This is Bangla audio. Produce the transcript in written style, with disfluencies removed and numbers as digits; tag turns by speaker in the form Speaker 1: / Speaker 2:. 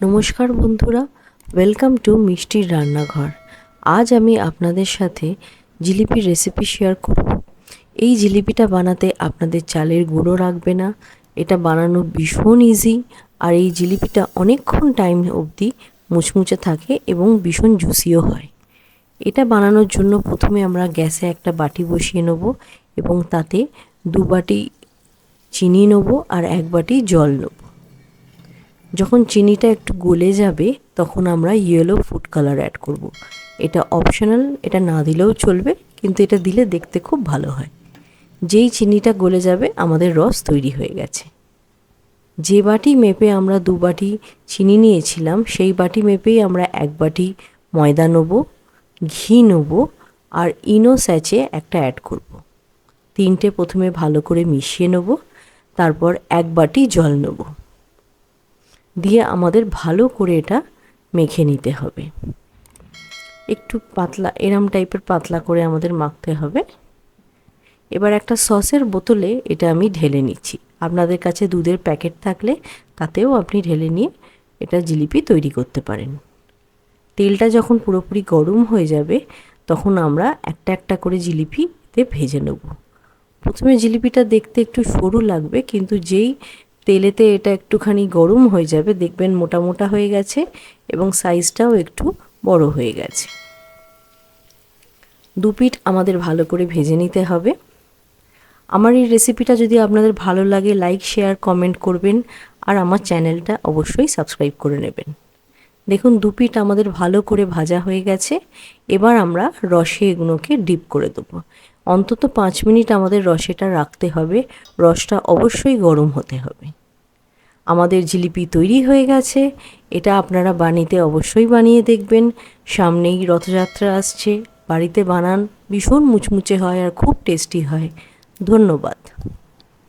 Speaker 1: নমস্কার বন্ধুরা, ওয়েলকাম টু মিষ্টির রান্নাঘর। আজ আমি আপনাদের সাথে জিলিপির রেসিপি শেয়ার করব। এই জিলিপিটা বানাতে আপনাদের চালের গুঁড়ো লাগবে না। এটা বানানো ভীষণ ইজি, আর এই জিলিপিটা অনেকক্ষণ টাইম অবধি মুচমুচে থাকে এবং ভীষণ জুসিও হয়। এটা বানানোর জন্য প্রথমে আমরা গ্যাসে একটা বাটি বসিয়ে নেব এবং তাতে 2 বাটি চিনি নেব আর 1 বাটি জল নেব। যখন চিনিটা একটু গলে যাবে তখন আমরা ইয়েলো ফুড কালার অ্যাড করব। এটা অপশনাল, এটা না দিলেও চলবে, কিন্তু এটা দিলে দেখতে খুব ভালো হয়। যেই চিনিটা গলে যাবে আমাদের রস তৈরি হয়ে গেছে। যে বাটি মেপে আমরা 2 বাটি চিনি নিয়েছিলাম সেই বাটি মেপেই আমরা 1 বাটি ময়দা নেব, ঘি নেব আর ইনো স্যাচে একটা অ্যাড করব। তিনটে প্রথমে ভালো করে মিশিয়ে নেব, তারপর 1 বাটি জল নেব, দিয়ে আমাদের ভালো করে এটা মেখে নিতে হবে। একটু পাতলা, এরম টাইপের পাতলা করে আমাদের মাখতে হবে। এবার একটা সসের বোতলে এটা আমি ঢেলে নিচ্ছি। আপনাদের কাছে দুধের প্যাকেট থাকলে তাতেও আপনি ঢেলে নিয়ে এটা জিলিপি তৈরি করতে পারেন। তেলটা যখন পুরোপুরি গরম হয়ে যাবে তখন আমরা একটা একটা করে জিলিপিতে ভেজে নেব। প্রথমে জিলিপিটা দেখতে একটু সরু লাগবে, কিন্তু যেই তেলেতে এটা একটুখানি গরম হয়ে যাবে দেখবেন মোটা মোটা হয়ে গেছে এবং সাইজটাও একটু বড় হয়ে গেছে। 2 পিঠ আমাদের ভালো করে ভেজে নিতে হবে। আমার এই রেসিপিটা যদি আপনাদের ভালো লাগে লাইক, শেয়ার, কমেন্ট করবেন আর আমার চ্যানেলটা অবশ্যই সাবস্ক্রাইব করে নেবেন। দেখুন 2 পিঠ আমাদের ভালো করে ভাজা হয়ে গেছে। এবার আমরা রসে এগুলোকে ডিপ করে দেবো। অন্তত 5 মিনিট আমাদের রসেটা রাখতে হবে, রসটা অবশ্যই গরম হতে হবে। আমাদের জিলিপি তৈরি হয়ে গেছে। এটা আপনারা বাড়িতে অবশ্যই বানিয়ে দেখবেন। সামনেই রথযাত্রা আসছে, বাড়িতে বানান, ভীষণ মুচমুচে হয় আর খুব টেস্টি হয়। ধন্যবাদ।